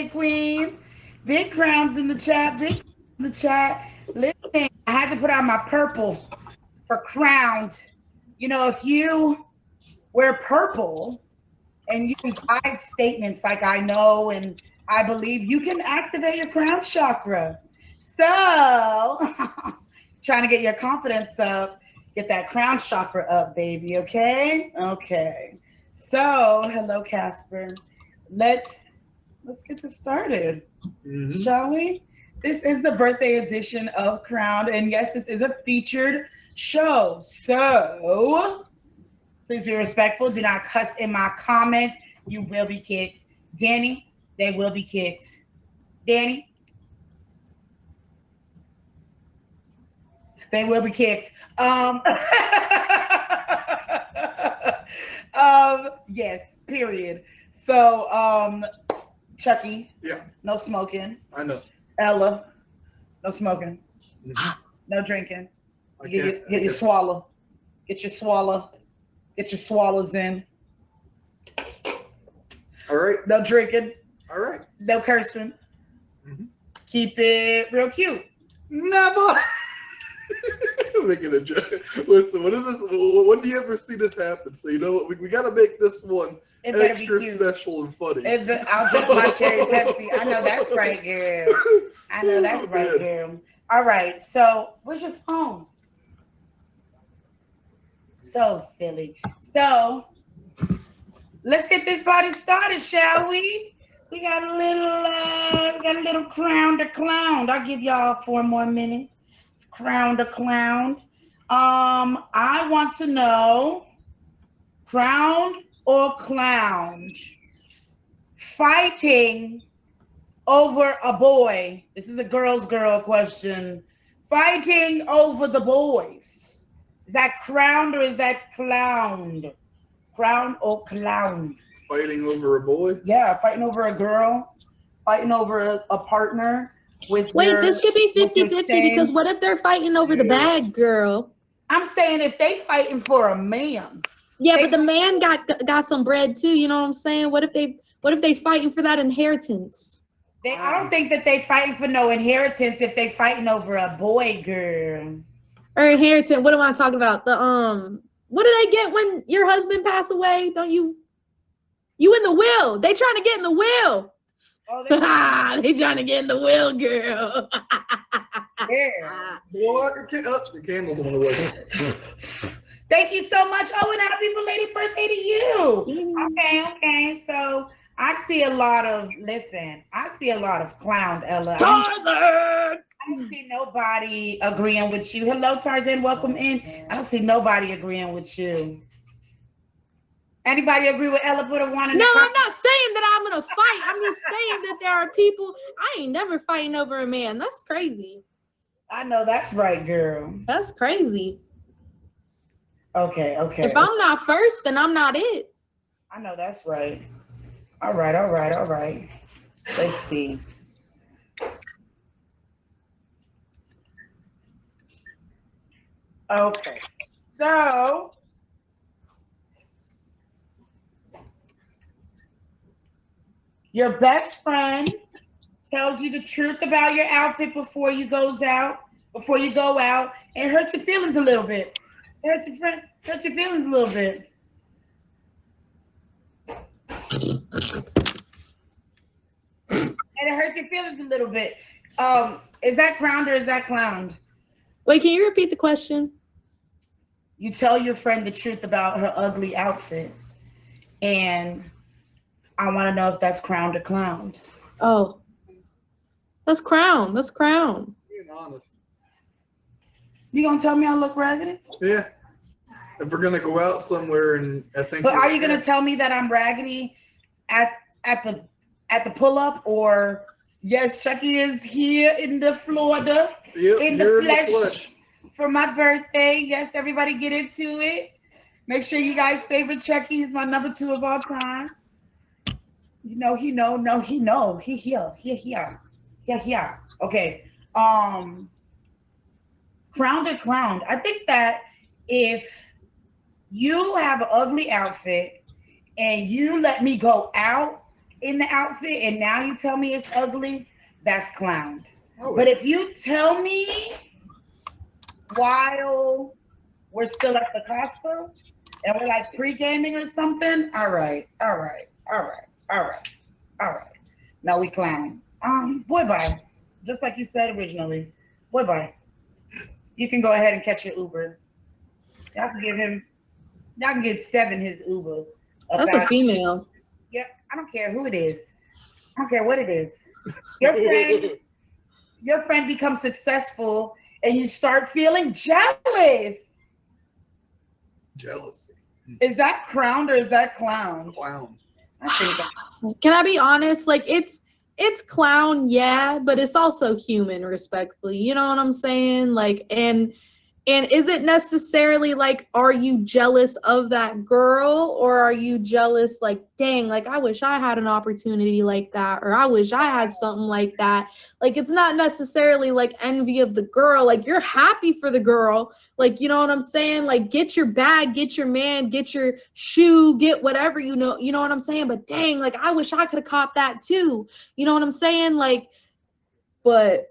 big queen. Big crowns in the chat. Big in the chat. Listen, I had to put on my purple for crowns. You know, if you wear purple and use I statements like I know and I believe, you can activate your crown chakra. So, trying to get your confidence up, get that crown chakra up, baby. Okay, okay. So, hello, Casper. Let's let's get this started, shall we? This is the birthday edition of Crowned, and yes, this is a featured show. So please be respectful. Do not cuss in my comments. You will be kicked. Danny, they will be kicked. Danny, they will be kicked. Yes, period. So, Chucky, Yeah, no smoking. I know. Ella, no smoking. No drinking. Get your swallow. Get your swallow. Get your swallows in. All right. No drinking. All right. No cursing. Mm-hmm. Keep it real cute. Never. Making a joke. Listen, what is this? When do you ever see this happen? So you know what? We got to make this one extra special and funny. I'll drink my cherry Pepsi. I know that's right, girl. I know that's right, girl. All right. So, where's your phone? So silly. So, let's get this party started, shall we? We got a little crown to clown. I'll give y'all 4 more minutes. Crown to clown. I want to know, crowned or clowned? Fighting over a boy. This is a girl question. Fighting over the boys. Is that crowned or is that clowned? Crowned or clowned? Fighting over a boy? Yeah, fighting over a girl. Fighting over a partner. Wait, this could be 50-50 because what if they're fighting over the bad girl? I'm saying if they fighting for a man. Yeah, but the man got some bread too, you know what I'm saying? What if they fighting for that inheritance? I don't think that they fighting for no inheritance if they fighting over a boy, girl. Or inheritance, what am I talking about? What do they get when your husband pass away? Don't you in the will. They trying to get in the will. Oh, they trying to get in the will, girl. Yeah. What? The candles on the way. Thank you so much. Oh, and happy belated birthday to you. Okay. So I see a lot of clown, Ella. I don't see nobody agreeing with you. Hello, Tarzan. Welcome in. I don't see nobody agreeing with you. Anybody agree with Ella? Put a one in the I'm not saying that I'm gonna fight. I'm just saying that there are people. I ain't never fighting over a man. That's crazy. I know that's right, girl. That's crazy. Okay. If I'm not first, then I'm not it. I know that's right. All right. Let's see. Okay. So your best friend tells you the truth about your outfit before you go out, and it hurts your feelings a little bit. Hurts your feelings a little bit. And it hurts your feelings a little bit. Is that crowned or is that clowned? Wait, can you repeat the question? You tell your friend the truth about her ugly outfit, and I want to know if that's crowned or clowned. Oh, that's crowned. That's crowned. Being honest. You gonna tell me I look raggedy? Yeah. If we're gonna go out somewhere, and I think. But are you gonna tell me that I'm raggedy at the pull up, or yes, Chucky is here in the Florida in the flesh for my birthday. Yes, everybody get into it. Make sure you guys favorite Chucky. He's my number 2 of all time. He here. Okay. Crowned or clowned? I think that if you have an ugly outfit and you let me go out in the outfit and now you tell me it's ugly, that's clown. Oh, But if you tell me while we're still at the Costco and we're like pre-gaming or something, all right, all right, all right, all right, all right. Now we clown. Boy bye. Just like you said originally. Boy bye. You can go ahead and catch your Uber. Y'all can give him y'all can get 7 his Uber. That's a About female. yeah, I don't care who it is. I don't care what it is. Your friend becomes successful and you start feeling jealous. Jealousy. Is that crowned or is that clown? Clown. I think that. Can I be honest? Like it's clown, yeah, but it's also human, respectfully. You know what I'm saying? Like, and is it necessarily like, are you jealous of that girl, or are you jealous like, dang, like I wish I had an opportunity like that, or I wish I had something like that? Like, it's not necessarily like envy of the girl. Like, you're happy for the girl. Like, you know what I'm saying? Like, get your bag, get your man, get your shoe, get whatever, you know what I'm saying? But dang, like I wish I could have copped that too. You know what I'm saying? Like, but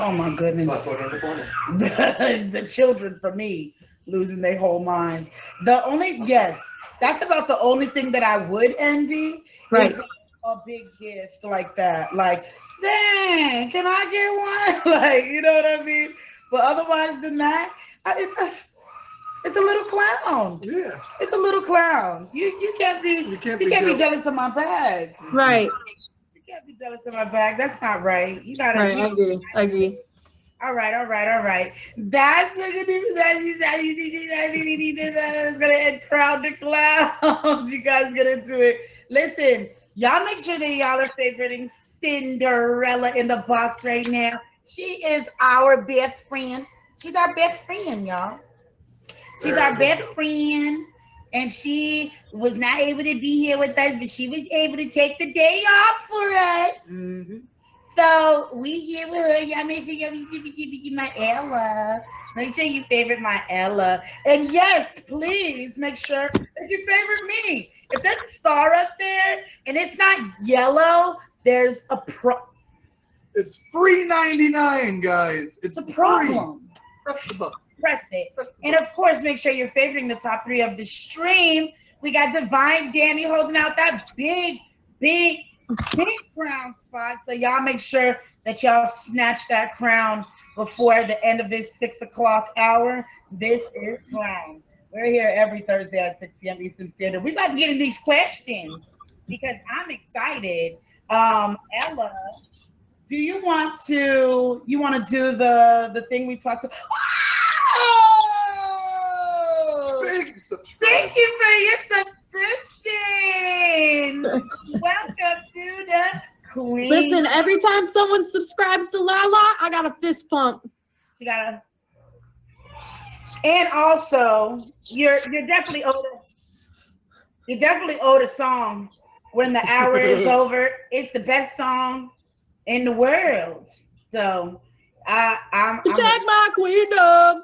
Oh my goodness. The children for me losing their whole minds. Yes, that's about the only thing that I would envy. Right. Is a big gift like that. Like, dang, can I get one? Like, you know what I mean? But otherwise than that, it's a little clown. Yeah. It's a little clown. You can't be jealous of my bag. Right. You can't be jealous of my bag. That's not right. You gotta. Right. I agree. All right. That's gonna end crowd to clowns. You guys get into it. Listen, y'all make sure that y'all are favoriting Cinderella in the box right now. She is our best friend. She's our best friend, y'all. She's our best friend. And she was not able to be here with us, but she was able to take the day off for us. Mm-hmm. So we here with her. Y'all make sure you my Ella. Make sure you favorite my Ella. And yes, please make sure that you favorite me. If there's a star up there and it's not yellow, there's a It's free 99, guys. It's a problem. Press the button. Press it. And of course, make sure you're favoring the top 3 of the stream. We got Divine Danny holding out that big crown spot. So y'all make sure that y'all snatch that crown before the end of this 6 o'clock hour. This is Crown. We're here every Thursday at 6 p.m. Eastern Standard. We're about to get in these questions because I'm excited. Ella, do you want to do the thing we talked about? Oh! Thank you for your subscription. Welcome to the Queen. Listen, every time someone subscribes to LaLa, I got a fist pump. You gotta. And also, you're definitely owed. You're definitely owed a song when the hour is over. It's the best song in the world. So, I'm Hashtag my queendom.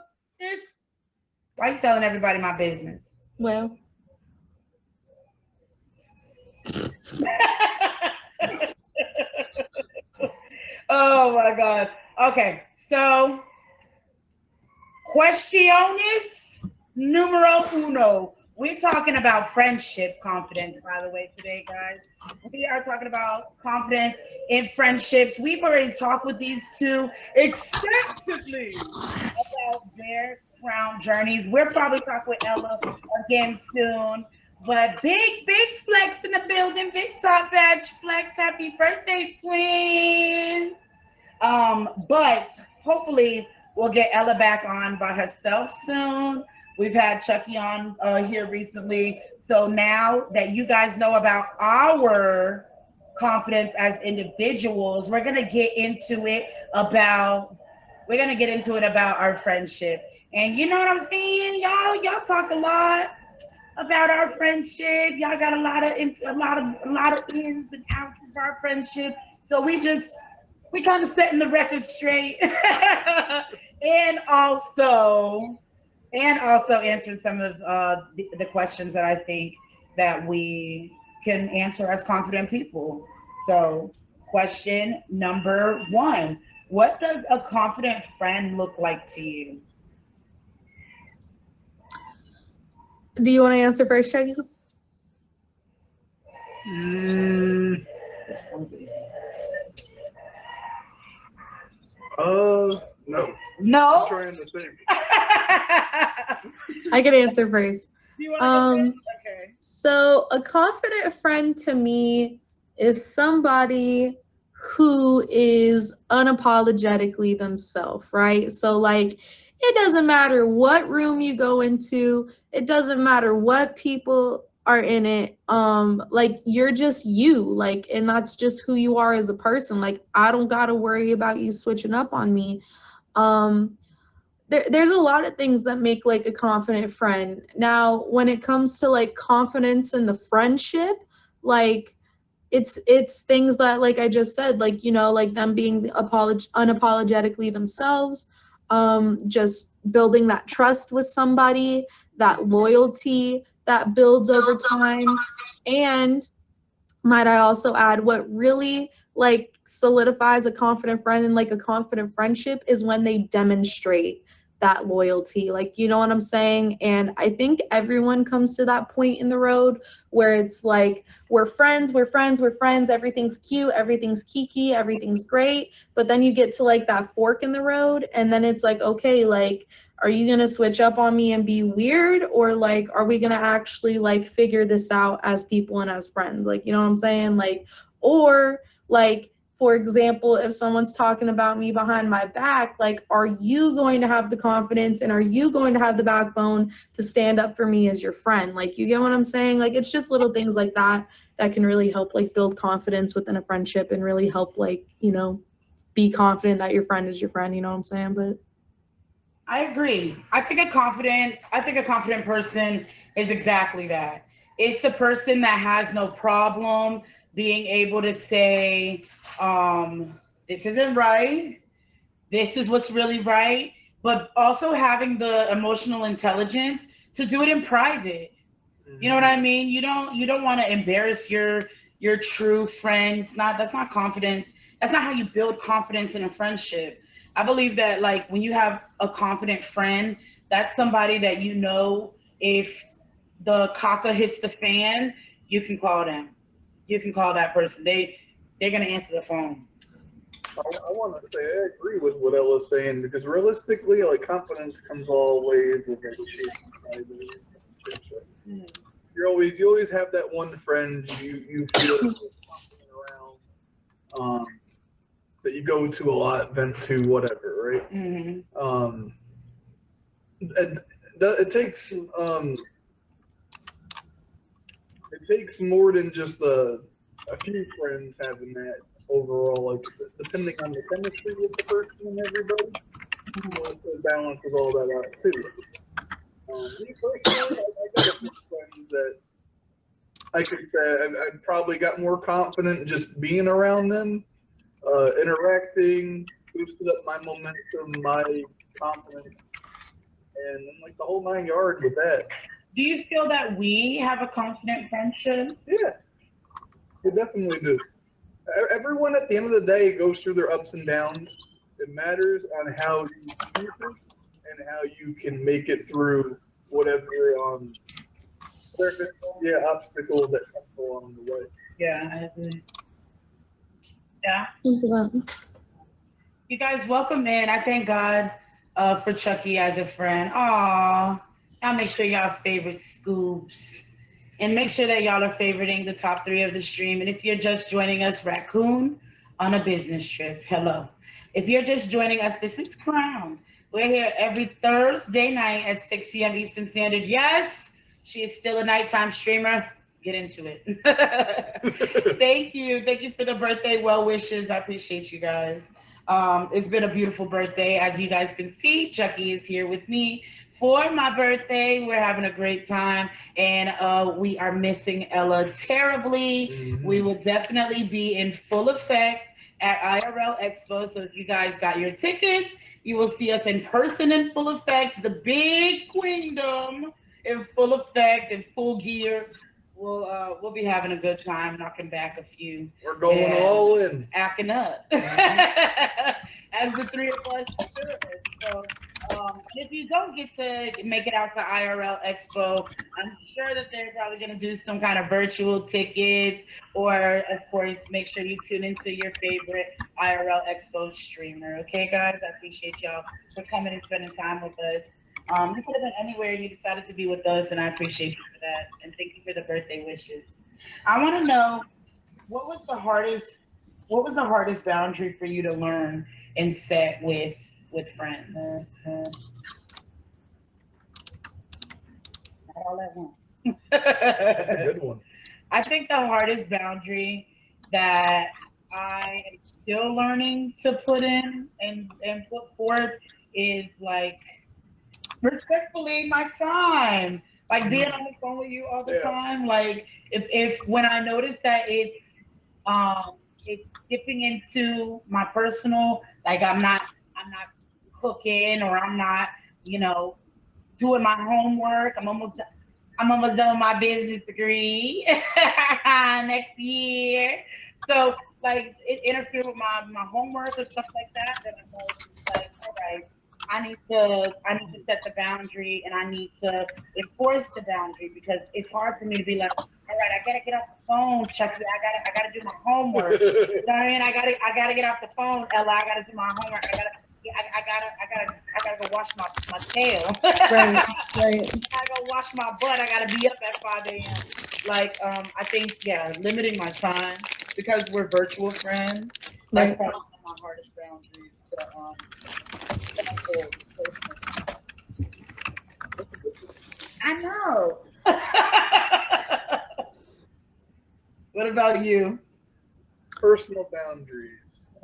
Why are you telling everybody my business? Well. Oh my God. Okay, so questiones numero uno. We're talking about friendship confidence, by the way, today, guys. We are talking about confidence in friendships. We've already talked with these two extensively about their crown journeys. We're probably talking with Ella again soon. But big flex in the building. Big top badge flex. Happy birthday, twin. But hopefully we'll get Ella back on by herself soon. We've had Chucky on here recently. So now that you guys know about our confidence as individuals, we're gonna get into it about our friendship. And you know what I'm saying? Y'all talk a lot about our friendship. Y'all got a lot of ins and outs of our friendship. So we kind of setting the record straight. and also answering some of the questions that I think that we can answer as confident people. So, question number one, what does a confident friend look like to you? Do you want to answer first, Chucky? Mm, no. No. I'm trying to think. I can answer first. Do you want to go first? Okay. So a confident friend to me is somebody who is unapologetically themselves, right? So like, it doesn't matter what room you go into, it doesn't matter what people are in it, like you're just you, like, and that's just who you are as a person. Like, I don't gotta worry about you switching up on me. There's a lot of things that make like a confident friend. Now, when it comes to like confidence in the friendship, like it's things that, like I just said, like, you know, like them being unapologetically themselves, just building that trust with somebody, that loyalty that builds over time. And might I also add, what really like solidifies a confident friend and like a confident friendship is when they demonstrate that loyalty, like, you know what I'm saying? And I think everyone comes to that point in the road where it's like, we're friends, everything's cute, everything's kiki, everything's great, but then you get to like that fork in the road, and then it's like, okay, like, are you gonna switch up on me and be weird, or like, are we gonna actually like figure this out as people and as friends? Like, you know what I'm saying? Like, or like, for example, if someone's talking about me behind my back, like, are you going to have the confidence and are you going to have the backbone to stand up for me as your friend? Like, you get what I'm saying? Like, it's just little things like that that can really help like build confidence within a friendship and really help, like, you know, be confident that your friend is your friend, you know what I'm saying? But I agree. I think a confident person is exactly that. It's the person that has no problem being able to say, this isn't right. This is what's really right. But also having the emotional intelligence to do it in private. You know what I mean? You don't want to embarrass your true friend. That's not confidence. That's not how you build confidence in a friendship. I believe that like when you have a confident friend, that's somebody that you know if the caca hits the fan, you can call them. You can call that person. They're gonna answer the phone. I want to say I agree with what Ella's saying because realistically, like confidence comes all ways of relationships. You always have that one friend you feel confident around, that you go to a lot, vent to, whatever, right? Mm-hmm. And it takes more than just a few friends having that overall, like depending on the chemistry with the person and everybody, it balances all that out too. Me personally, I got a few friends that I could say I probably got more confident just being around them, interacting, boosted up my momentum, my confidence, and then like the whole 9 yards with that. Do you feel that we have a confident friendship? Yeah, we definitely do. Everyone at the end of the day goes through their ups and downs. It matters on how you keep it and how you can make it through whatever obstacles that come along the way. Yeah, I agree. Yeah. mm-hmm. You guys, welcome in. I thank God for Chucky as a friend. Aw. Y'all make sure y'all favorite scoops. And make sure that y'all are favoriting the top 3 of the stream. And if you're just joining us, Raccoon on a business trip, hello. If you're just joining us, this is Crown. We're here every Thursday night at 6 p.m. Eastern Standard. Yes, she is still a nighttime streamer. Get into it. Thank you. Thank you for the birthday well wishes. I appreciate you guys. It's been a beautiful birthday. As you guys can see, Chucky is here with me for my birthday. We're having a great time, and we are missing Ella terribly. Mm-hmm. We will definitely be in full effect at IRL Expo. So if you guys got your tickets, you will see us in person in full effect. The big queendom in full effect, in full gear. we'll be having a good time, knocking back a few. We're going and all in. acting up, Mhm. as the three of us should. So, and if you don't get to make it out to IRL Expo, I'm sure that they're probably going to do some kind of virtual tickets, or of course, make sure you tune into your favorite IRL Expo streamer. Okay, guys, I appreciate y'all for coming and spending time with us. You could have been anywhere and you decided to be with us, and I appreciate you for that. And thank you for the birthday wishes. I want to know what was the hardest what was the hardest boundary for you to learn and set with friends? Not all at once. That's a good one. I think the hardest boundary that I am still learning to put in and put forth is like respectfully my time. Like being on the phone with you all the Yeah. time. Like if when I notice that it's dipping into my personal, like I'm not cooking, or I'm not, you know, doing my homework. I'm almost done with my business degree next year. So like it interfered with my homework or stuff like that. Then I'm always just like, all right, I need to set the boundary, and I need to enforce the boundary, because it's hard for me to be like, all right, I gotta get off the phone, Chucky. I gotta do my homework. You know what I mean? I gotta get off the phone, Ella. I gotta do my homework. I gotta go wash my tail. Right, I right, gotta go wash my butt. I gotta be up at 5 a.m. Like, I think, yeah, limiting my time because we're virtual friends. That's right. probably one of my hardest boundaries to uphold personally. I know. What about you? Personal boundaries.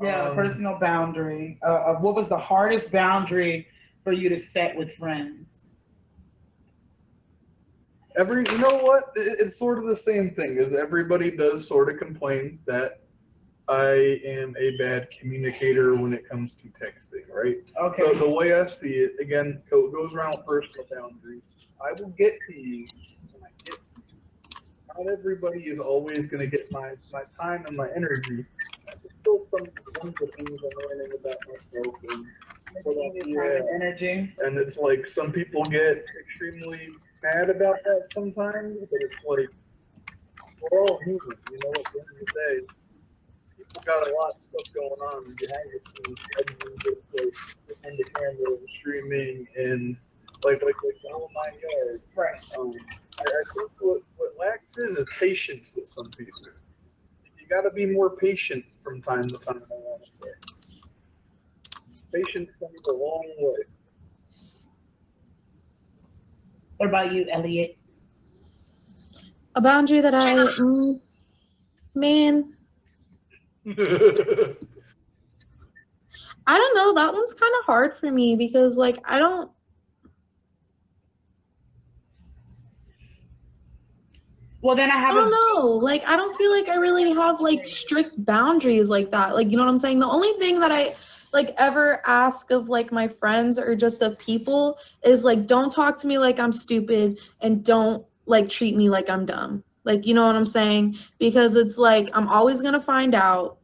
Yeah, personal boundary. What was the hardest boundary for you to set with friends? You know what? It's sort of the same thing. As everybody does sort of complain that I am a bad communicator when it comes to texting, right? Okay. So the way I see it, again, goes around personal boundaries. I will get to you when I get to you. Not everybody is always going to get my time and my energy. There's still some ones of things I'm learning about myself and Making your time and energy. and it's like some people get extremely mad about that sometimes, but it's like we're all human, you know. At the end of the day, people got a lot of stuff going on behind the scenes, other than just like behind the camera and streaming and like the whole 9 yards. Right. I think what lacks is patience with some people. You got to be more patient from time to time. I want to say patience comes a long way. What about you, Elliot? A boundary that man, I don't know. That one's kind of hard for me because, like, Well, then I I have a. don't know. Like, I don't feel like I really have like strict boundaries like that. Like, you know what I'm saying? The only thing that I like ever ask of like my friends or just of people is like, don't talk to me like I'm stupid, and don't like treat me like I'm dumb. Like, you know what I'm saying? Because it's like I'm always gonna find out.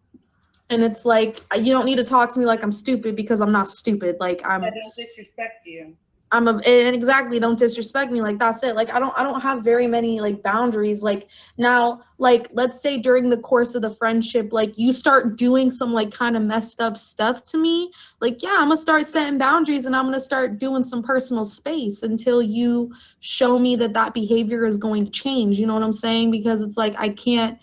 And it's like you don't need to talk to me like I'm stupid because I'm not stupid. Like I don't disrespect you. and exactly, don't disrespect me. Like that's it. Like I don't have very many like boundaries. Like now, like let's say during the course of the friendship, like you start doing some like kind of messed up stuff to me. Like yeah, I'm gonna start setting boundaries, and I'm gonna start doing some personal space until you show me that that behavior is going to change. You know what I'm saying? Because it's like I can't.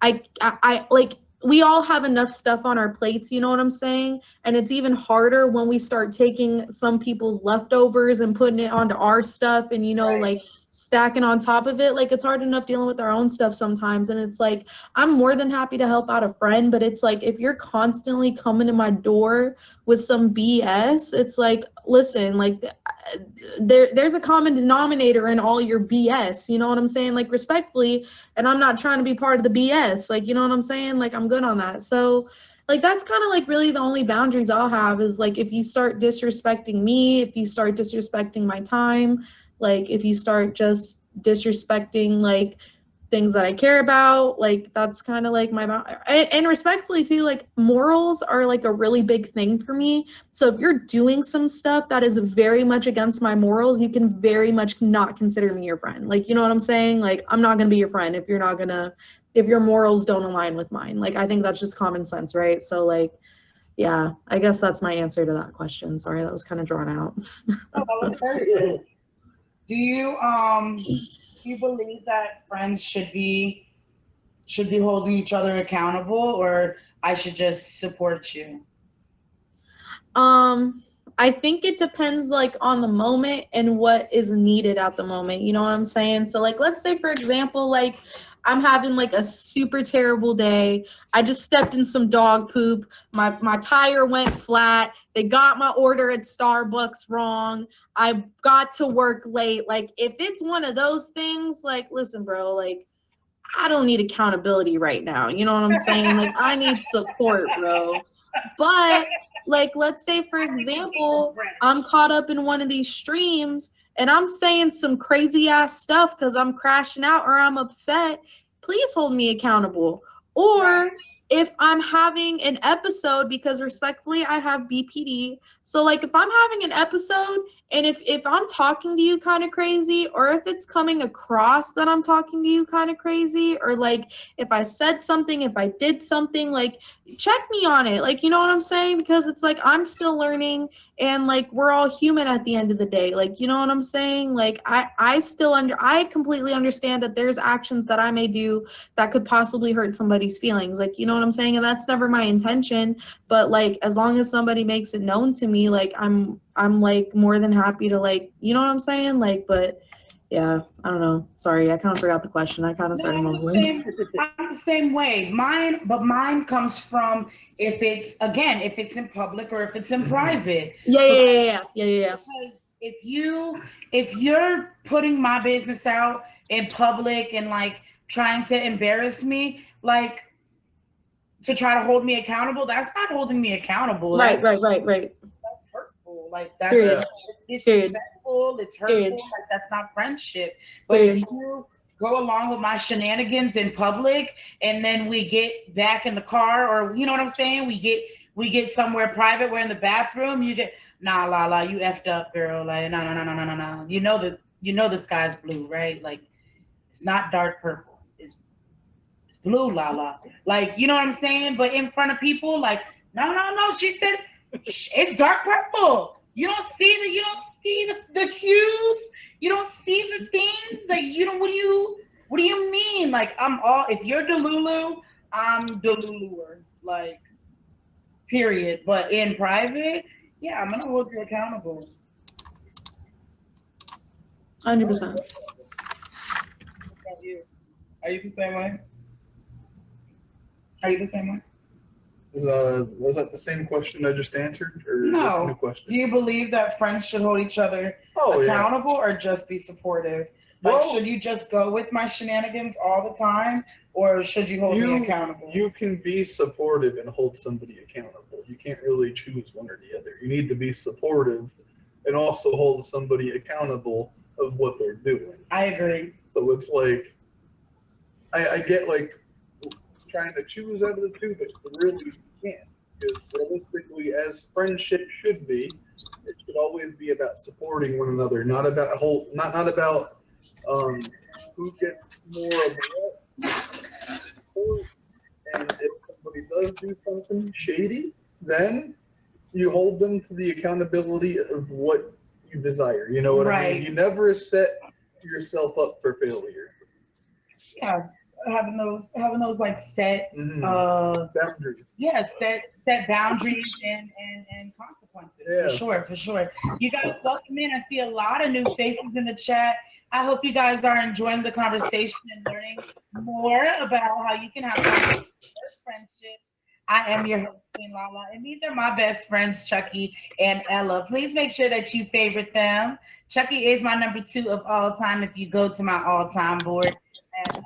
I like we all have enough stuff on our plates, you know what I'm saying? And it's even harder when we start taking some people's leftovers and putting it onto our stuff and, you know, Right. like stacking on top of it. Like it's hard enough dealing with our own stuff sometimes. And it's like, I'm more than happy to help out a friend, but it's like, if you're constantly coming to my door with some BS, it's like, listen, like there's a common denominator in all your BS, you know what I'm saying? Like respectfully, and I'm not trying to be part of the BS. Like, you know what I'm saying? Like, I'm good on that. So, like, that's kind of like really the only boundaries I'll have is like if you start disrespecting me, if you start disrespecting my time, like if you start just disrespecting like things that I care about. Like, that's kind of like my, and respectfully too, like morals are like a really big thing for me. So if you're doing some stuff that is very much against my morals, you can very much not consider me your friend. Like, you know what I'm saying? Like, I'm not going to be your friend if your morals don't align with mine. Like, I think that's just common sense, right? So like, yeah, I guess that's my answer to that question. Sorry, that was kind of drawn out. Oh, that was very good. Do you believe that friends should be holding each other accountable, or I should just support you? I think it depends like on the moment and what is needed at the moment. You know what I'm saying? So like, let's say for example, like I'm having like a super terrible day. I just stepped in some dog poop. My tire went flat. They got my order at Starbucks wrong. I got to work late. Like if it's one of those things, like listen, bro, like I don't need accountability right now. You know what I'm saying? Like I need support, bro. But like let's say for example, I'm caught up in one of these streams and I'm saying some crazy ass stuff because I'm crashing out or I'm upset. Please hold me accountable. Or if I'm having an episode, because respectfully I have BPD, so like if I'm having an episode and if I'm talking to you kind of crazy, or if it's coming across that I'm talking to you kind of crazy, or like if I said something, if I did something, like check me on it. Like, you know what I'm saying? Because it's like I'm still learning and like we're all human at the end of the day. Like, you know what I'm saying? Like I completely understand that there's actions that I may do that could possibly hurt somebody's feelings. Like, you know what I'm saying? And that's never my intention. But like as long as somebody makes it known to me, like I'm like more than happy to, like, you know what I'm saying? Like, but yeah, I don't know. Sorry, I kind of forgot the question. I kind of started mumbling. I'm the same way. Mine comes from if it's in public or if it's in private. Yeah. Because if you're putting my business out in public and like trying to embarrass me, like to try to hold me accountable, that's not holding me accountable. Right. That's hurtful. Like that's Period. it's disrespectful. It's hurtful. Period. Like that's not friendship. But if you go along with my shenanigans in public and then we get back in the car, or you know what I'm saying, we get somewhere private, we're in the bathroom, you get nah LaLa, you effed up, girl. Like no. You know the sky's blue, right? Like it's not dark purple. It's blue, LaLa. Like, you know what I'm saying? But in front of people, like, no. She said it's dark purple. You don't see the hues. You don't see the things. Like, you don't. What do you mean? Like, I'm all. If you're Delulu, I'm Deluluer. Like, period. But in private, yeah, I'm gonna hold you accountable. 100%. Are you the same way? Are you the same way? Was that the same question I just answered, or that's a new No. question? Do you believe that friends should hold each other accountable or just be supportive? Like, should you just go with my shenanigans all the time, or should you hold me accountable? You can be supportive and hold somebody accountable. You can't really choose one or the other. You need to be supportive and also hold somebody accountable of what they're doing. I agree. So it's like, I get like trying to choose out of the two, but really you can't. Because realistically, as friendship should be, it should always be about supporting one another, not about not about who gets more of what. And if somebody does do something shady, then you hold them to the accountability of what you desire. You know what I mean? You never set yourself up for failure. Yeah. Having those like set boundaries. Yeah, set boundaries and consequences. Yeah. For sure. You guys welcome in. I see a lot of new faces in the chat. I hope you guys are enjoying the conversation and learning more about how you can have friendships. I am your host, Queen LaLa, and these are my best friends, Chucky and Ella. Please make sure that you favorite them. Chucky is my number 2 of all time if you go to my all-time board. And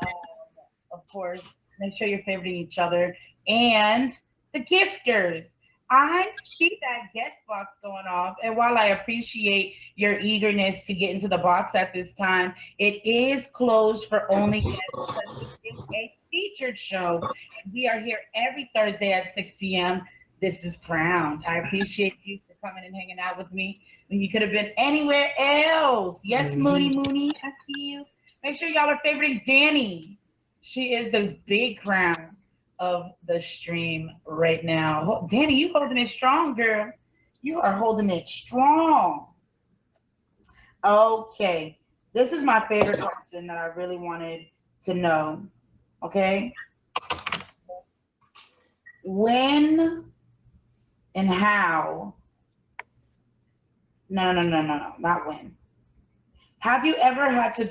of course, make sure you're favoriting each other. And the gifters. I see that guest box going off, and while I appreciate your eagerness to get into the box at this time, it is closed for only guests because this is a featured show. And we are here every Thursday at 6 p.m. This is Crown. I appreciate you for coming and hanging out with me when you could have been anywhere else. Yes, Mooney Mooney, I see you. Make sure y'all are favoriting Danny. She is the big crown of the stream right now. Danny, you holding it strong, girl. You are holding it strong. Okay. This is my favorite question that I really wanted to know. Okay. When and how? No, not when. Have you ever had to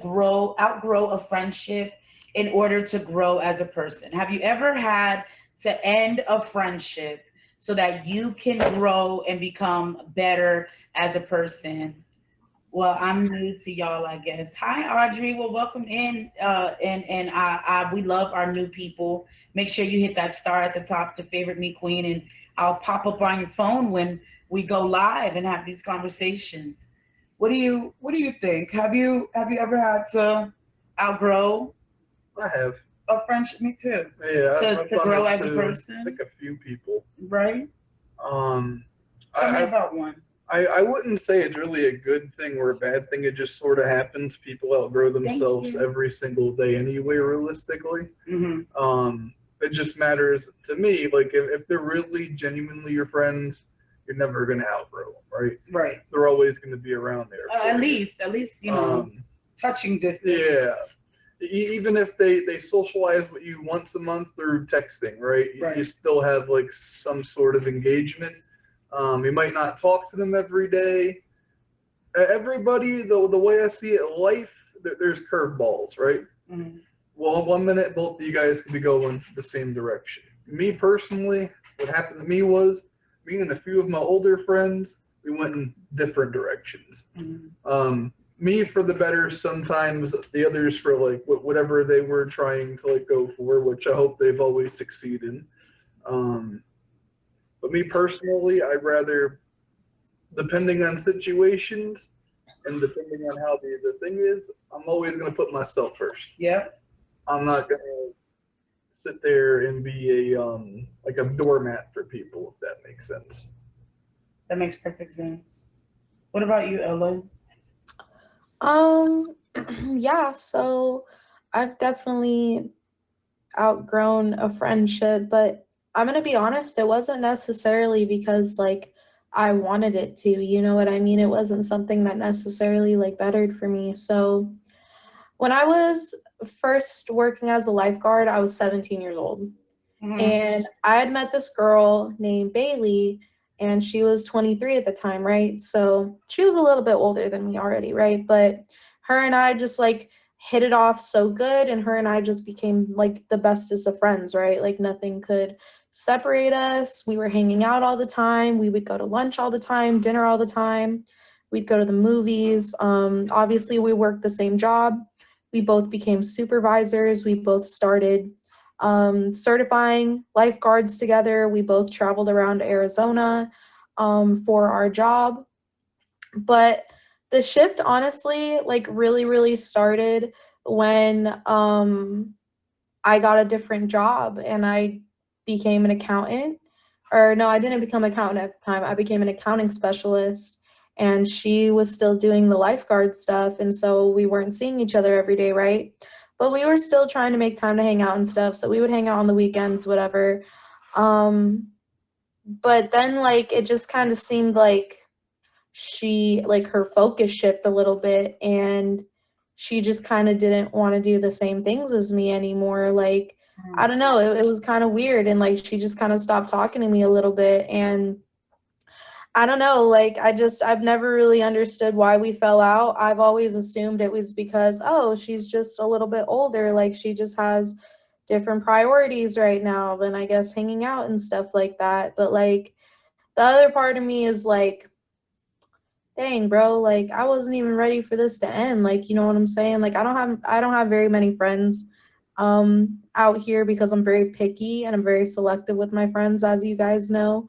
outgrow a friendship in order to grow as a person? Have you ever had to end a friendship so that you can grow and become better as a person? Well, I'm new to y'all, I guess. Hi, Audrey. Well, welcome in. And we love our new people. Make sure you hit that star at the top to favorite me, Queen, and I'll pop up on your phone when we go live and have these conversations. What do you think? Have you ever had to outgrow I have. a friendship? Me too. Yeah, To I've done grow it as a to, I person, think, a few people. right? Um, Tell me I, about one. I wouldn't say it's really a good thing or a bad thing. It just sort of happens. People outgrow Thank themselves you. every single day anyway, realistically. Hmm. It just matters to me. Like, if they're really genuinely your friends, you're never going to outgrow them, right? Right. They're always going to be around there At for you. least, Um, touching distance. yeah. Even if they socialize with you once a month through texting, right? You Right. still have like some sort of engagement. You might not talk to them every day. Everybody, the way I see it, life, there's curveballs, right? Hmm. Well, 1 minute, both of you guys could be going the same direction. Me personally, what happened to me was me and a few of my older friends, we went in different directions. Hmm. Me for the better, sometimes the others for like whatever they were trying to like go for, which I hope they've always succeeded. Um, but me personally, I'd rather, depending on situations and depending on how the thing is, I'm always going to put myself first. Yep. I'm not going to sit there and be a like a doormat for people, if that makes sense. That makes perfect sense. What about you, Ella? Um, yeah, so I've definitely outgrown a friendship, but I'm gonna be honest, it wasn't necessarily because like I wanted it to, you know what I mean? It wasn't something that necessarily like bettered for me. So when I was first working as a lifeguard, I was 17 years old. Hmm. And I had met this girl named Bailey, and she was 23 at the time, right? So she was a little bit older than me already, right? But her and I just like hit it off so good, and her and I just became like the bestest of friends, right? Like nothing could separate us. We were hanging out all the time. We would go to lunch all the time, dinner all the time. We'd go to the movies. Obviously, we worked the same job. We both became supervisors. We both started certifying lifeguards together. We both traveled around Arizona for our job. But the shift, honestly, like really started when I got a different job and I became an accountant. Or no, I didn't become an accountant at the time. I became an accounting specialist, and she was still doing the lifeguard stuff, and so we weren't seeing each other every day, right? But we were still trying to make time to hang out and stuff, so we would hang out on the weekends, whatever. Um, but then like it just kind of seemed like she like her focus shift a little bit, and she just kind of didn't want to do the same things as me anymore. Like I don't know, it was kind of weird, and like she just kind of stopped talking to me a little bit, and I don't know, like I've never really understood why we fell out. I've always assumed it was because, oh, she's just a little bit older, like she just has different priorities right now than I guess hanging out and stuff like that. But like the other part of me is like, dang, bro, like I wasn't even ready for this to end. Like, you know what I'm saying? Like I don't have very many friends out here because I'm very picky and I'm very selective with my friends, as you guys know.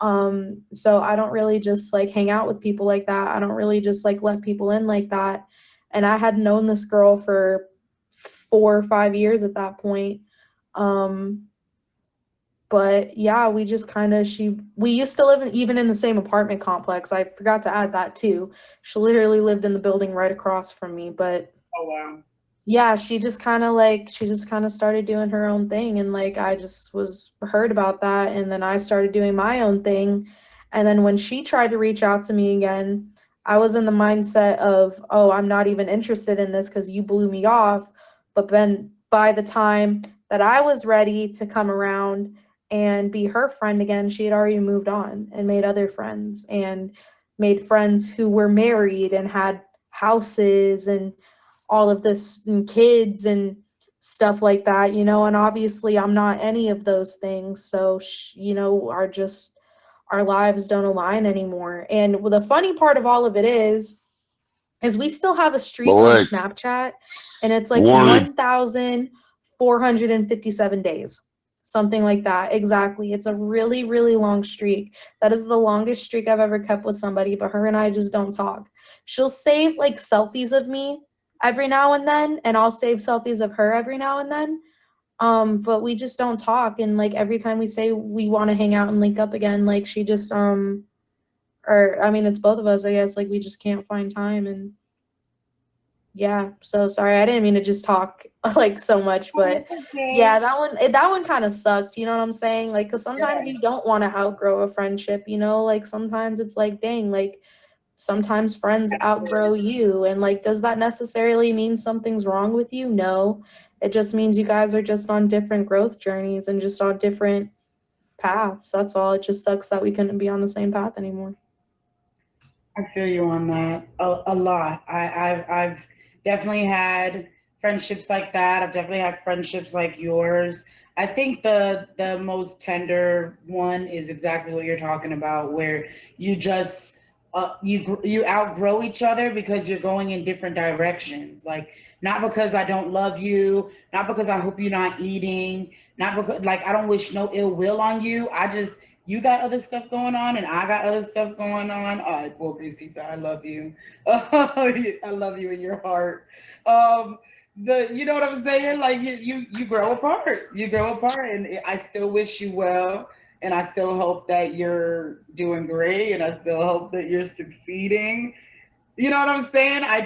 So I don't really just like hang out with people like that. I don't really just like let people in like that. And I had known this girl for 4 or 5 years at that point. But yeah, we just kind of, we used to live even in the same apartment complex. I forgot to add that too. She literally lived in the building right across from me. But Oh, wow. yeah, she just kind of started doing her own thing. And like, I just was heard about that. And then I started doing my own thing. And then when she tried to reach out to me again, I was in the mindset of, oh, I'm not even interested in this because you blew me off. But then by the time that I was ready to come around and be her friend again, she had already moved on and made other friends and made friends who were married and had houses and all of this and kids and stuff like that, you know, and obviously I'm not any of those things. So, you know, our lives don't align anymore. And the funny part of all of it is we still have a streak on Snapchat, and it's like 1,457 days. Something like that. Exactly. It's a really, really long streak. That is the longest streak I've ever kept with somebody, but her and I just don't talk. She'll save like selfies of me every now and then, and I'll save selfies of her every now and then. But we just don't talk. And like every time we say we want to hang out and link up again, like she just or I mean it's both of us, I guess, like we just can't find time. And yeah, so sorry, I didn't mean to just talk like so much, but yeah, that one kind of sucked, you know what I'm saying? Like, because sometimes you don't want to outgrow a friendship, you know, like sometimes it's like, dang, like sometimes friends outgrow you, and like, does that necessarily mean something's wrong with you? No, it just means you guys are just on different growth journeys and just on different paths. That's all. It just sucks that we couldn't be on the same path anymore. I feel you on that a lot. I've definitely had friendships like that. I've definitely had friendships like yours. I think the most tender one is exactly what you're talking about, where you just you outgrow each other because you're going in different directions. Like not because I don't love you, not because I hope you're not eating, not because like I don't wish no ill will on you. I just you got other stuff going on and I got other stuff going on. Well, Bisita, I love you. I love you in your heart. You know what I'm saying? Like you grow apart. You grow apart, and I still wish you well, and I still hope that you're doing great, and I still hope that you're succeeding. You know what I'm saying? I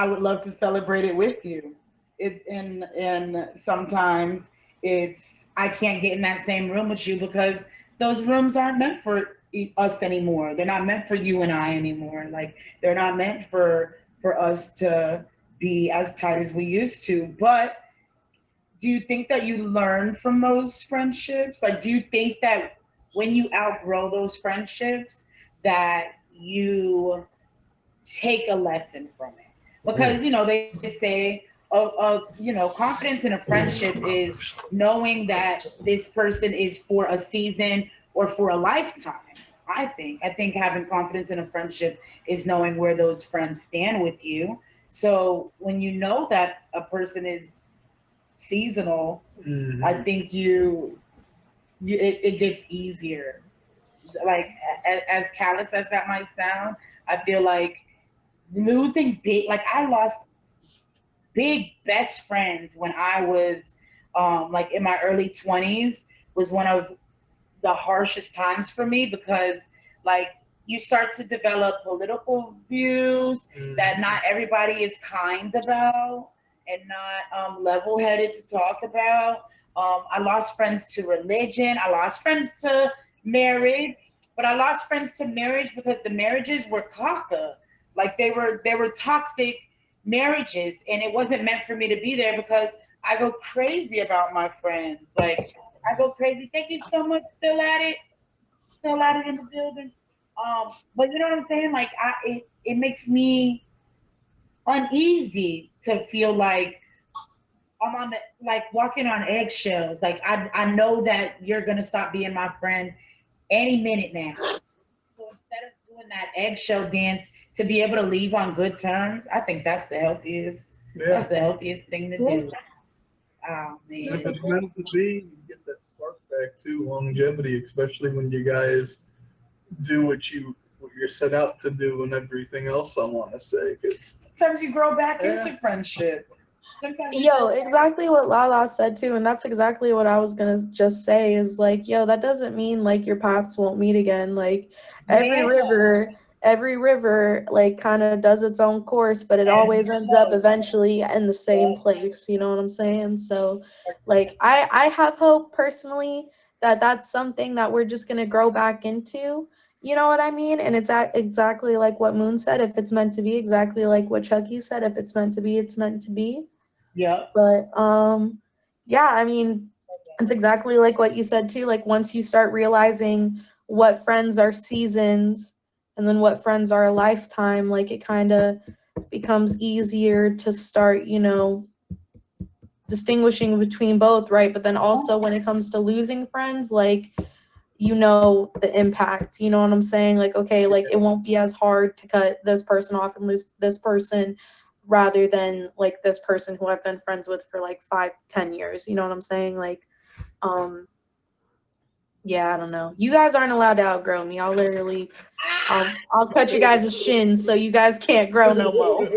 would love to celebrate it with you. And sometimes it's I can't get in that same room with you because those rooms aren't meant for us anymore. They're not meant for you and I anymore. Like they're not meant for us to be as tight as we used to. But do you think that you learn from those friendships? Like do you think that when you outgrow those friendships that you take a lesson from it because they say confidence in a friendship is knowing that this person is for a season or for a lifetime. I think having confidence in a friendship is knowing where those friends stand with you. So when you know that a person is seasonal, I think it gets easier. Like as callous as that might sound, I feel like losing big, like I lost big best friends when I was like in my early 20s was one of the harshest times for me because like you start to develop political views that not everybody is kind about and not level-headed to talk about. I lost friends to religion. I lost friends to marriage, but I lost friends to marriage because the marriages were caca. Like they were toxic marriages, and it wasn't meant for me to be there because I go crazy about my friends. Like I go crazy. Thank you so much, still at it in the building. But you know what I'm saying? Like it makes me uneasy to feel like I'm on the like walking on eggshells. Like I know that you're gonna stop being my friend any minute now. So instead of doing that eggshell dance to be able to leave on good terms, I think that's the healthiest. Yeah. That's the healthiest thing to do. Oh If man. it's meant to be, you get that spark back to longevity, especially when you guys do what you're set out to do and everything else. I want to say, because sometimes you grow back into friendship. Sometimes Yo, exactly what LaLa said too, and that's exactly what I was gonna just say is like, yo, that doesn't mean like your paths won't meet again. Like every river like kind of does its own course, but it always ends up eventually in the same place. You know what I'm saying? So like I have hope personally that that's something that we're just gonna grow back into. You know what I mean? And it's exactly like what Moon said. If it's meant to be, exactly like what Chucky said. If it's meant to be, it's meant to be. Yeah. But yeah, I mean, it's exactly like what you said too. Like once you start realizing what friends are seasons and then what friends are a lifetime, like it kind of becomes easier to start, you know, distinguishing between both, right? But then also when it comes to losing friends, like you know the impact, you know what I'm saying? Like, okay, like it won't be as hard to cut this person off and lose this person rather than like this person who I've been friends with for like 5-10 years, you know what I'm saying? Like yeah, I don't know, you guys aren't allowed to outgrow me. I'll literally I'll cut you guys' shins so you guys can't grow no more.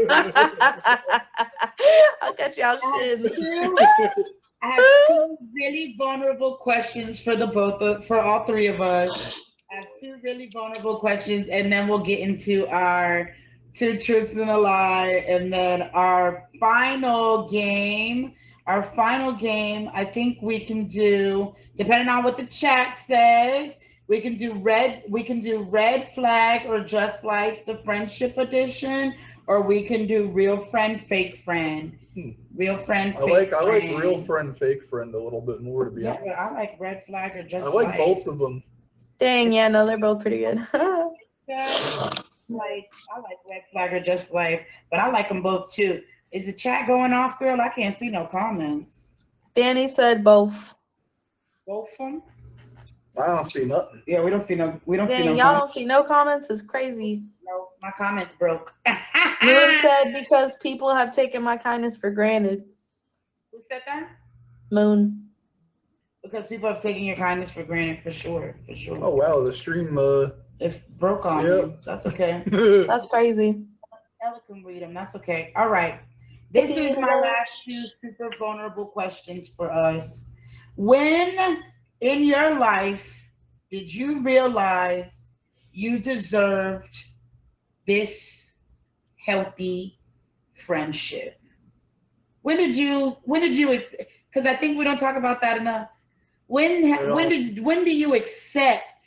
I'll cut y'all shins. I have two really vulnerable questions for for all three of us. I have two really vulnerable questions, and then we'll get into our two truths and a lie, and then our final game. Our final game, I think we can do, depending on what the chat says, we can do red flag or just life, the friendship edition, or we can do real friend, fake friend. Real friend, fake friend. I like real friend, fake friend a little bit more, to be honest. Yeah, I like red flag or just I like both of them. Dang, yeah, no, they're both pretty good. I like red flag or just life, but I like them both too. Is the chat going off, girl? I can't see no comments. Danny said both. Both of them? I don't see nothing. Yeah, we don't see no. Dang, y'all don't see no comments? It's crazy. No, my comments broke. Moon said because people have taken my kindness for granted. Who said that? Moon. Because people have taken your kindness for granted, for sure. Oh wow, the stream if broke on you. That's okay. That's crazy. Ella can read them. That's okay. All right. This is my last two super vulnerable questions for us. When in your life did you realize you deserved this healthy friendship? When did you, because I think we don't talk about that enough. When do you accept,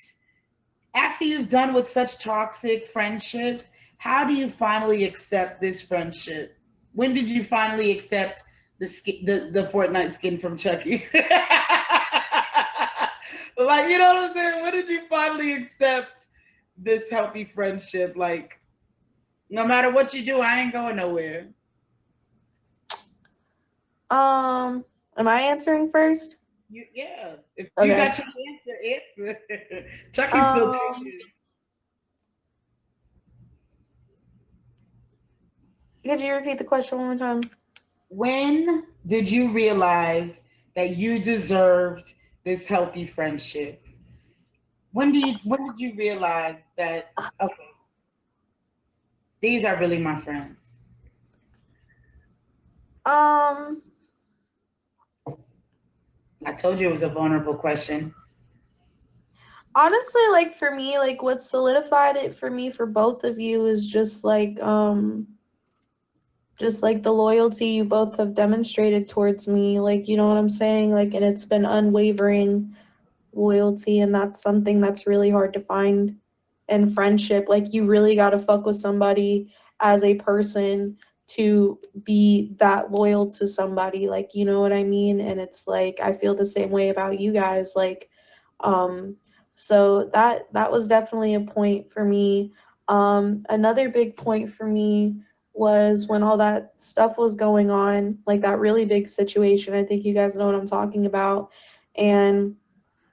after you've done with such toxic friendships, how do you finally accept this friendship? When did you finally accept the Fortnite skin from Chucky? Like, you know what I'm saying? When did you finally accept this healthy friendship? Like, no matter what you do, I ain't going nowhere. Am I answering first? Yeah. If you got your answer. Chucky's still thinking. Could you repeat the question one more time? When did you realize that you deserved this healthy friendship? When did you realize that, okay, these are really my friends? I told you it was a vulnerable question. Honestly, like for me, like what solidified it for me for both of you is just like the loyalty you both have demonstrated towards me. Like, you know what I'm saying? Like, and it's been unwavering loyalty, and that's something that's really hard to find in friendship. Like, you really got to fuck with somebody as a person to be that loyal to somebody, like, you know what I mean? And it's like, I feel the same way about you guys. Like, so that was definitely a point for me. Another big point for me was when all that stuff was going on, like that really big situation. I think you guys know what I'm talking about. And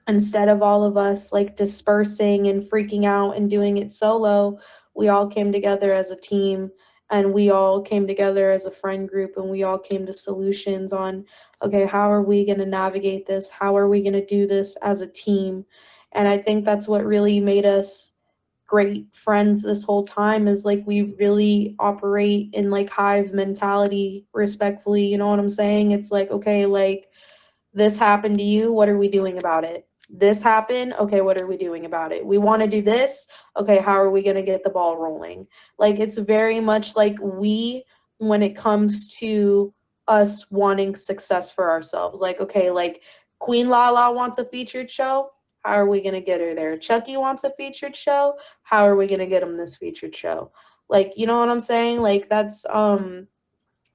instead of all of us like dispersing and freaking out and doing it solo, we all came together as a team, and we all came together as a friend group, and we all came to solutions on okay, how are we going to navigate this? How are we going to do this as a team? And I think that's what really made us great friends this whole time, is like we really operate in like hive mentality, respectfully, you know what I'm saying? It's like, okay, like this happened to you, what are we doing about it? This happened, okay, what are we doing about it? We want to do this, okay, how are we going to get the ball rolling? Like it's very much like we, when it comes to us wanting success for ourselves, like, okay, like Queen LaLa wants a featured show, how are we going to get her there? Chucky wants a featured show, how are we going to get him this featured show? Like, you know what I'm saying? Like that's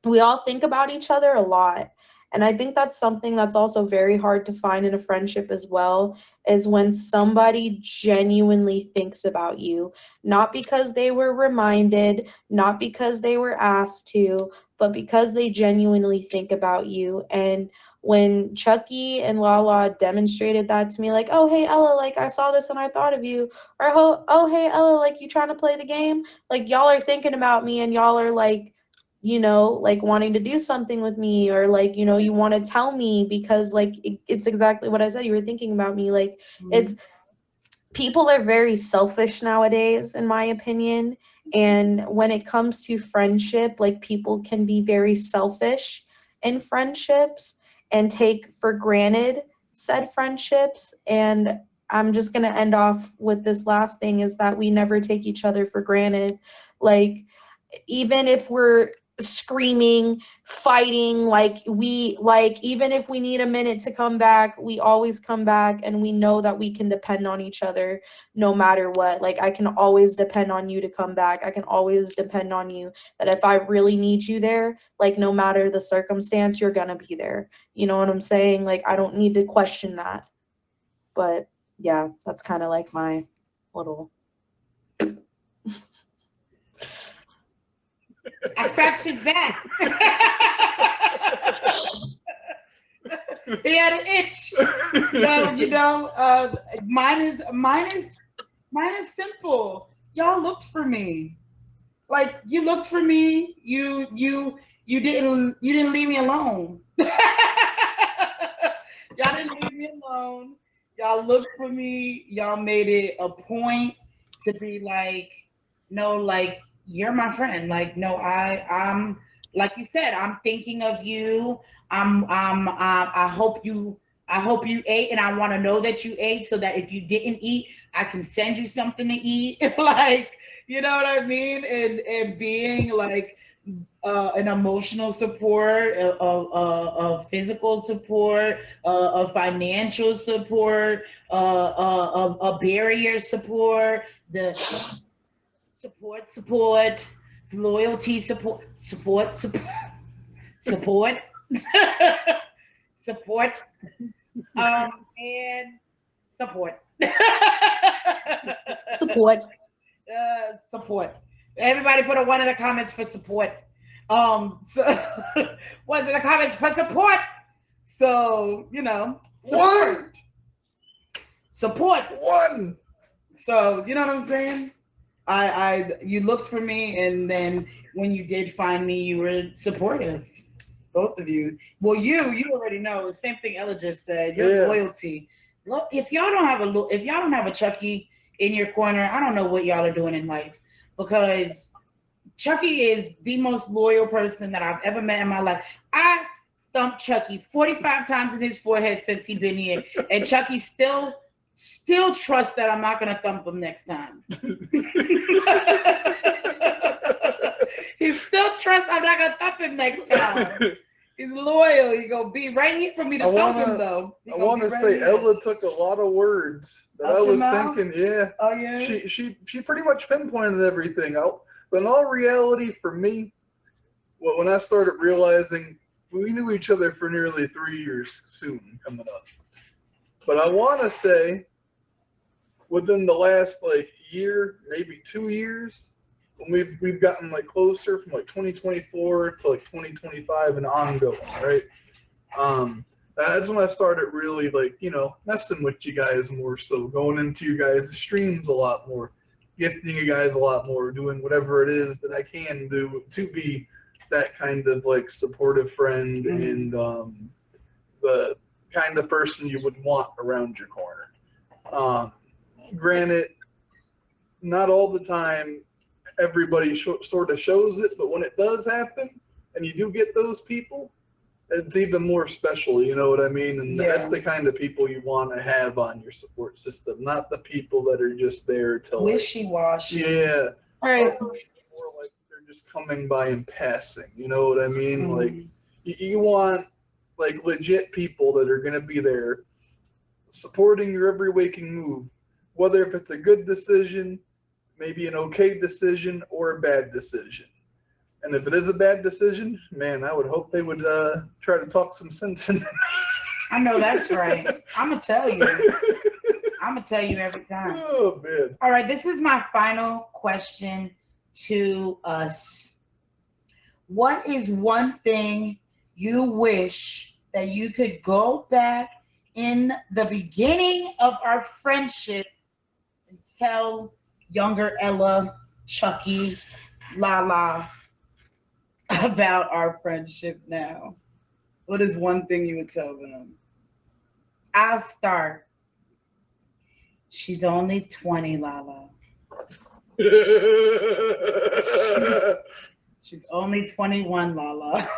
we all think about each other a lot. And I think that's something that's also very hard to find in a friendship as well, is when somebody genuinely thinks about you, not because they were reminded, not because they were asked to, but because they genuinely think about you. And when Chucky and LaLa demonstrated that to me, like, oh, hey, Ella, like, I saw this and I thought of you. Or, oh, hey, Ella, like, you trying to play the game? Like, y'all are thinking about me and y'all are, like, you know, like wanting to do something with me, or like, you know, you want to tell me because like it's exactly what I said, you were thinking about me. Like it's, people are very selfish nowadays, in my opinion. And when it comes to friendship, like people can be very selfish in friendships and take for granted said friendships. And I'm just going to end off with this last thing, is that we never take each other for granted. Like even if we're screaming, fighting, like we, like even if we need a minute to come back, we always come back, and we know that we can depend on each other no matter what. Like I can always depend on you to come back. I can always depend on you that if I really need you there, like no matter the circumstance, you're gonna be there. You know what I'm saying? Like I don't need to question that. But yeah, that's kind of like my little I scratched his back. He had an itch. No, you know, mine is simple. Y'all looked for me. Like you looked for me. You didn't leave me alone. Y'all didn't leave me alone. Y'all looked for me. Y'all made it a point to be like, no, like you're my friend. Like, no, I'm like you said, I'm thinking of you. I hope you ate, and I want to know that you ate, so that if you didn't eat, I can send you something to eat. Like, you know what I mean? And being like an emotional support, a physical support, a financial support, a barrier support, the support, loyalty support, support, and support. support. Support. Everybody put a one in the comments for support. So one's in the comments for support. So you know, support. Support. One. So you know what I'm saying? You looked for me, and then when you did find me, you were supportive. Both of you. Well, you already know. The same thing Ella just said. Your loyalty. Look, if y'all don't have a Chucky in your corner, I don't know what y'all are doing in life, because Chucky is the most loyal person that I've ever met in my life. I thumped Chucky 45 times in his forehead since he's been here, and Chucky still trusts that I'm not gonna thump him next time. He still trusts I'm not gonna thump him next time. He's loyal. He gonna be right here for me to thump him though. I want to say Ella took a lot of words that I was thinking. Yeah. Oh yeah. She pretty much pinpointed everything out. But in all reality, for me, when I started realizing we knew each other for nearly 3 years soon coming up. But I want to say within the last like year, maybe 2 years, when we've gotten like closer from like 2024 to like 2025 and ongoing, right? That's when I started really like, you know, messing with you guys more, so going into you guys' streams a lot more, gifting you guys a lot more, doing whatever it is that I can do to be that kind of like supportive friend and the kind of person you would want around your corner. Granted, not all the time everybody sort of shows it, but when it does happen and you do get those people, it's even more special, you know what I mean? And that's the kind of people you want to have on your support system, not the people that are just there to wishy-washy. Yeah. Right. More like they're just coming by and passing, you know what I mean? Like, you want, like, legit people that are going to be there supporting your every waking move, whether if it's a good decision, maybe an okay decision, or a bad decision. And if it is a bad decision, man, I would hope they would try to talk some sense into me. I know that's right. I'm going to tell you. I'm going to tell you every time. Oh, man. All right, this is my final question to us. What is one thing you wish that you could go back in the beginning of our friendship and tell younger Ella, Chucky, LaLa about our friendship now? What is one thing you would tell them? I'll start. She's only 20, LaLa. She's only 21, LaLa.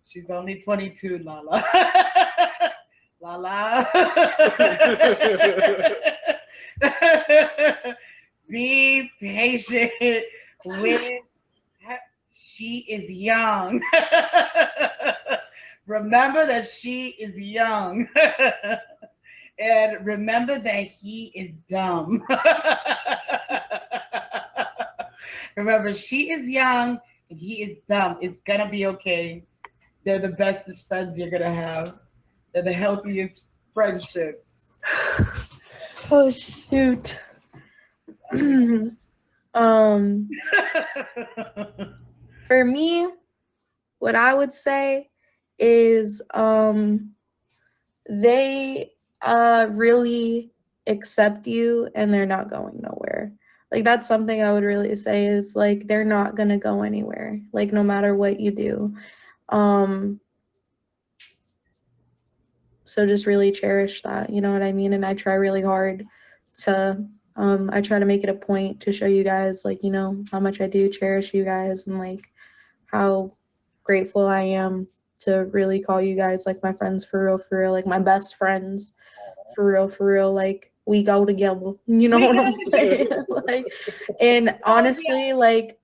She's only 22, LaLa. LaLa. Be patient with her. She is young. Remember that she is young. And remember that he is dumb. Remember, she is young and he is dumb. It's gonna be okay. They're the bestest friends you're gonna have. They're the healthiest friendships. Oh shoot. For me, what I would say is they really accept you and they're not going nowhere. Like, that's something I would really say is, like, they're not gonna go anywhere, like, no matter what you do. So just really cherish that, you know what I mean? And I try really hard to I try to make it a point to show you guys, like, you know, how much I do cherish you guys and, like, how grateful I am to really call you guys, like, my friends for real, like, my best friends for real, like, we go together, you know what I'm saying? Like, and honestly, like,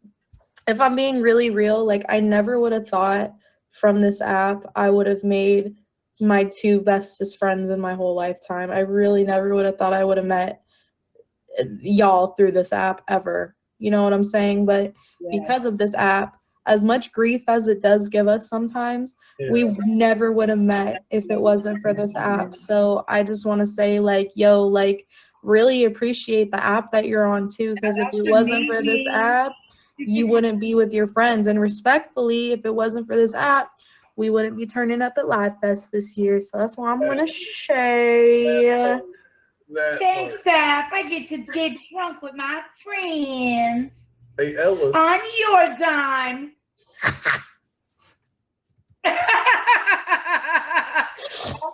if I'm being really real, like, I never would have thought from this app I would have made my two bestest friends in my whole lifetime. I really never would have thought I would have met y'all through this app ever, you know what I'm saying? But because of this app, as much grief as it does give us sometimes, we never would have met if it wasn't for this app. So I just want to say, like, yo, like, really appreciate the app that you're on too, because if it wasn't for this app, you wouldn't be with your friends. And respectfully, if it wasn't for this app, we wouldn't be turning up at Live Fest this year. So that's what I'm gonna say. Thanks, app. I get to get drunk with my friends. Hey, Ella. On your dime. All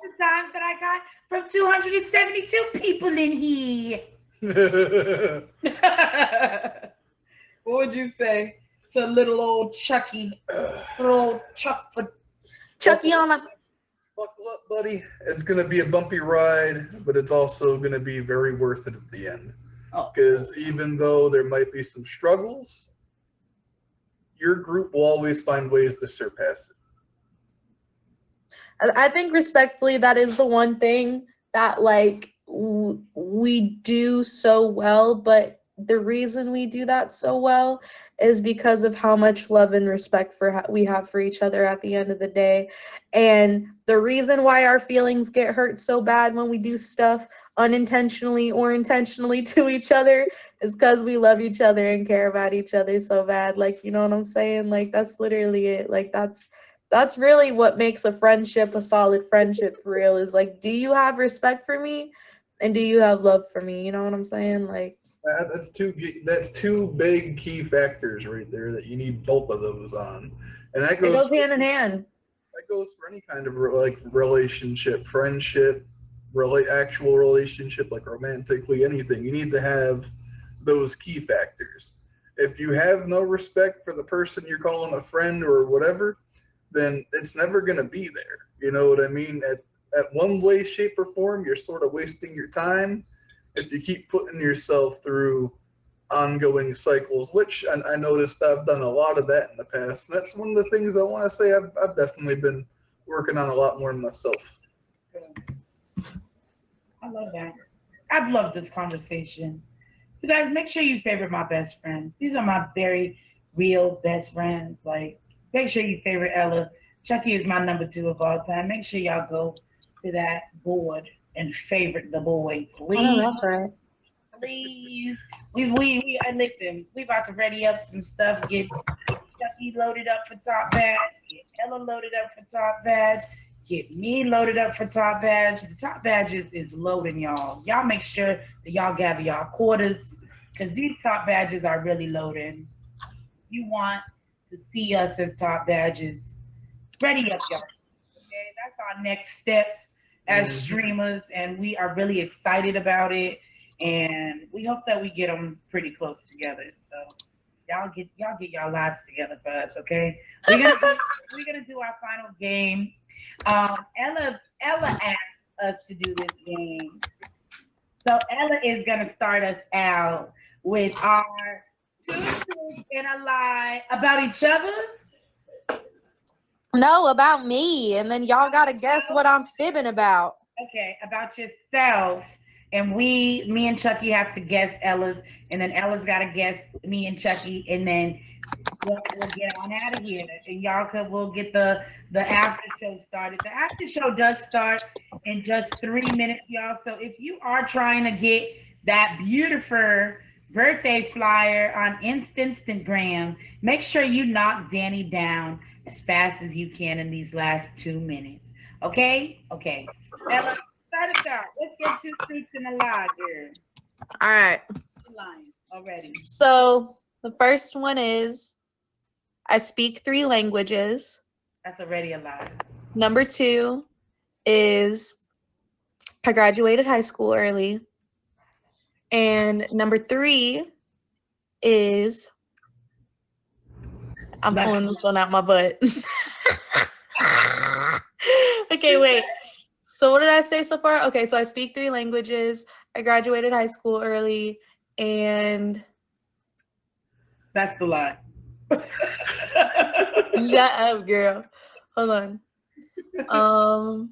the times that I got from 272 people in here. What would you say to little old Chucky? Little old Chucky on a... Buckle up, buddy. It's going to be a bumpy ride, but it's also going to be very worth it at the end. Because even though there might be some struggles, your group will always find ways to surpass it. I think respectfully, that is the one thing that, like, we do so well, but the reason we do that so well is because of how much love and respect we have for each other at the end of the day. And the reason why our feelings get hurt so bad when we do stuff unintentionally or intentionally to each other is because we love each other and care about each other so bad. Like, you know what I'm saying? Like, that's literally it. Like, that's really what makes a friendship a solid friendship for real, is, like, do you have respect for me and do you have love for me? You know what I'm saying? Like, that's two big key factors right there that you need both of those on, and that goes hand in hand. that goes for any kind of like relationship, friendship, actual relationship, like romantically, anything. You need to have those key factors. If you have no respect for the person you're calling a friend or whatever, then it's never going to be there. You know what I mean? At one way, shape, or form, you're sort of wasting your time if you keep putting yourself through ongoing cycles, which I noticed I've done a lot of that in the past. That's one of the things I want to say I've definitely been working on a lot more myself. I love that. I've loved this conversation. You guys, make sure you favorite my best friends. These are my very real best friends. Like, make sure you favorite Ella. Chucky is my number 2 of all time. Make sure y'all go to that board and favorite the boy, please. Oh, that's right. Please. We listen, we about to ready up some stuff, get Chucky loaded up for top badge, get Ella loaded up for top badge, get me loaded up for top badge. The top badge is loading, y'all. Y'all make sure that y'all gather y'all quarters, because these top badges are really loading. You want to see us as top badges. Ready up, y'all. Okay, that's our next step as streamers, and we are really excited about it. And we hope that we get them pretty close together. So y'all get y'all lives together for us, okay? We're gonna do our final game. Ella asked us to do this game, so Ella is gonna start us out with our 2 truths and a lie about each other. No, about me, and then y'all gotta guess what I'm fibbing about. Okay, about yourself. And me and Chucky have to guess Ella's, and then Ella's got to guess me and Chucky, and then we'll get on out of here. And we'll get the after show started. The after show does start in just 3 minutes, y'all. So if you are trying to get that beautiful birthday flyer on Instagram, make sure you knock Danny down as fast as you can in these last 2 minutes. Okay? Okay. Ella, start us out. Let's get 2 truths and a lie, girl. All right. Lines already. So the first one is I speak 3 languages. That's already a lie. Number 2 is I graduated high school early. And number 3 is I'm pulling this one out my butt. Okay, wait. So what did I say so far? Okay, so I speak 3 languages. I graduated high school early, and that's the lie. Shut up, girl. Hold on. I'm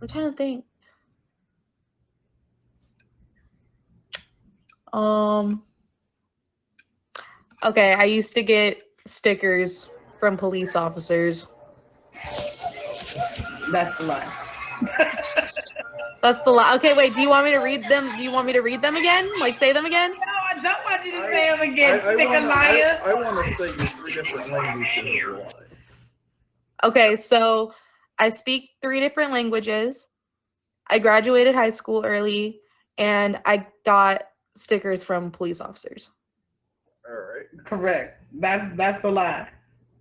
trying to think. Okay, I used to get stickers from police officers. That's the lie. That's the lie. Okay, wait, do you want me to read them? Do you want me to read them again? Like, say them again? No, I don't want you to say them again, sticker liar. I want to say 3 different languages. Okay, so I speak 3 different languages. I graduated high school early, and I got stickers from police officers. All right. Correct. That's the lie.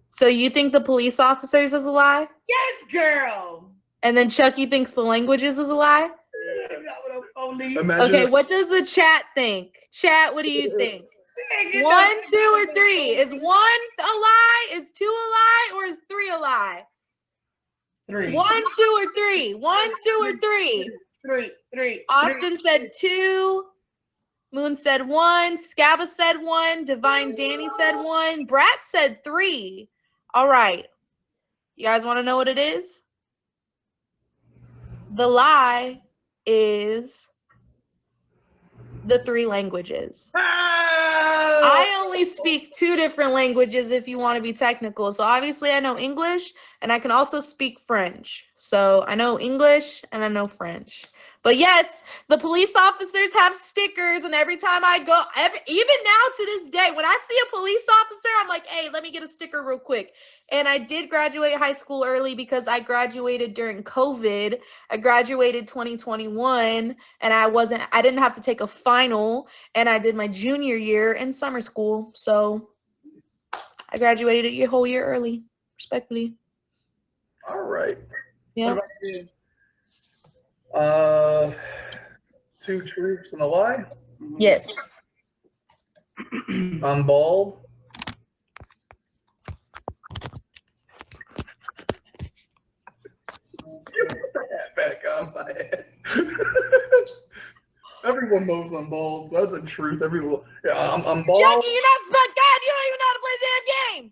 So you think the police officers is a lie? Yes, girl. And then Chucky thinks the languages is a lie? Okay, what does the chat think? Chat, what do you think? 1, 2, or 3? Is 1 a lie? Is 2 a lie? Or is 3 a lie? 3. 1, 2, or 3? 1, 2, or 3? 3. Austin said 2. Moon said 1. Scabba said 1. Divine Danny said 1. Brat said 3. All right. You guys want to know what it is? The lie is the 3 languages. I only speak 2 different languages if you want to be technical. So obviously I know English, and I can also speak French. So I know English and I know French. But yes, the police officers have stickers, and every time I go, even now to this day, when I see a police officer, I'm like, hey, let me get a sticker real quick. And I did graduate high school early because I graduated during COVID. I graduated 2021, and I didn't have to take a final, and I did my junior year in summer school. So I graduated a whole year early, respectfully. All right. Yeah. What about you? 2 truths and a lie. Yes. I'm bald. Put the hat back on my head. Everyone knows I'm bald. So that's the truth. Everyone. Yeah, I'm bald. Chucky, you're not smart. God, you don't even know how to play the damn game.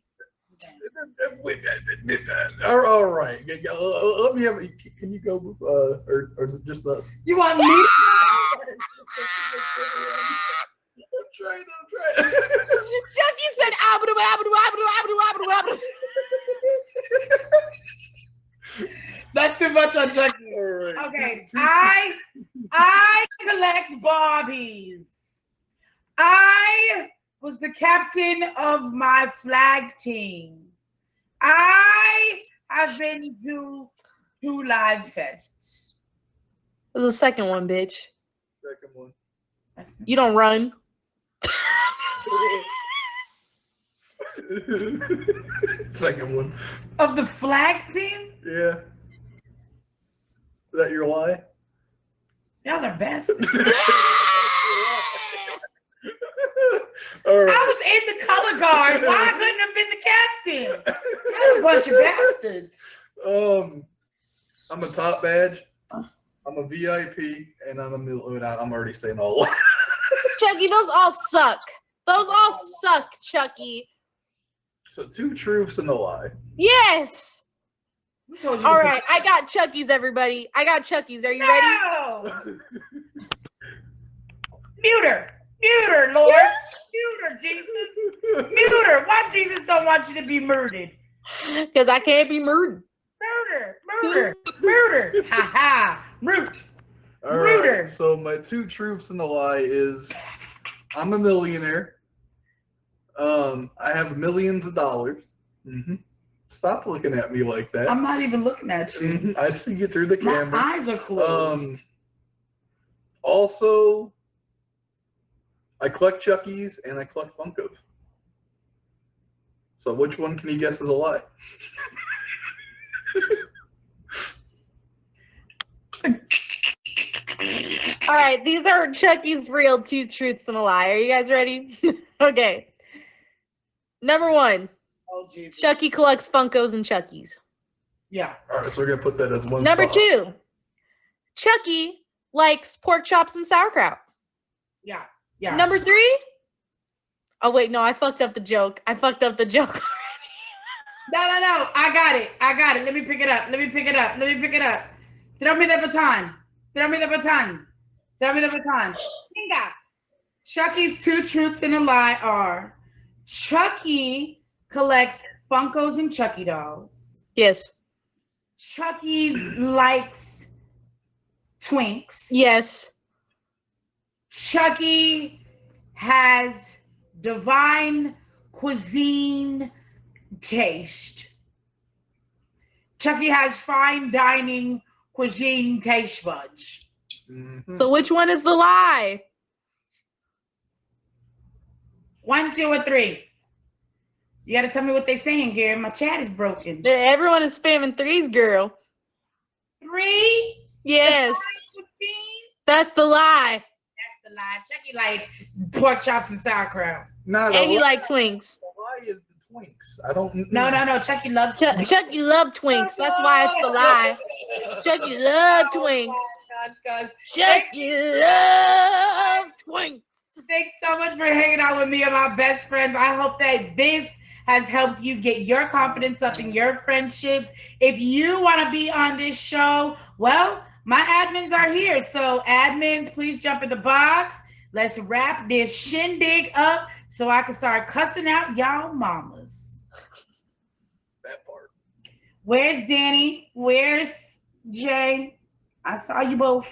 All right. Let me have. Can you go? Or is it just us? You want me? I'm trying. Chucky said, abdu. Not too much on Chucky. All right. Okay, I collect Barbies. I was the captain of my flag team. I have been to 2 live fests. It was the second one, bitch. Second one. You don't run. Second one. Of the flag team? Yeah. Is that your lie? Y'all are bastards. All right. I was in the color guard. Why I couldn't have been the captain? Y'all a bunch of bastards. I'm a top badge. I'm a VIP, and I'm I'm already saying all. Chucky, those all suck. Those all suck, Chucky. So 2 truths and a lie. Yes. Who told you All to right, I got Chucky's, everybody. I got Chucky's. Are you ready? No! Mute her, Lord. Mute her, Jesus. Mute her. Why Jesus don't want you to be murdered? Because I can't be murdered. Murder. Ha ha. Root. All Rooter. right. So my 2 truths and a lie is I'm a millionaire. I have millions of dollars. Mm-hmm. Stop looking at me like that. I'm not even looking at you. Mm-hmm. I see you through the camera. My eyes are closed. Also, I collect Chuckies and I collect Funkos. So which one can you guess is a lie? All right, these are Chucky's real 2 truths and a lie. Are you guys ready? Okay. Number 1, Oh, Jesus. Chucky collects Funkos and Chuckies. Yeah. All right, so we're gonna put that as one. Number song. 2, Chucky likes pork chops and sauerkraut. Yeah. Number 3, oh wait, no, I fucked up the joke. No. I got it. Let me pick it up. Throw me the baton. Venga. Chucky's 2 truths and a lie are Chucky collects Funkos and Chucky dolls. Yes. Chucky likes Twinks. Yes. Chucky has divine cuisine taste. Chucky has fine dining cuisine taste buds. Mm-hmm. So which one is the lie? 1, 2, or 3. You gotta tell me what they're saying, Gary. My chat is broken. Everyone is spamming 3s, girl. 3? Yes. That's the lie. That's the lie. Chucky like pork chops and sauerkraut. And he like Twinks. The lie is the Twinks. I don't. No. Chucky loves Twinks. Chucky loved Twinks. That's why it's the lie. Chucky loved Twinks. Gosh. Chucky loved Twinks. Thanks so much for hanging out with me and my best friends. I hope that this has helped you get your confidence up in your friendships. If you want to be on this show, well, my admins are here. So admins, please jump in the box. Let's wrap this shindig up so I can start cussing out y'all mamas. That part. Where's Danny? Where's Jay? I saw you both.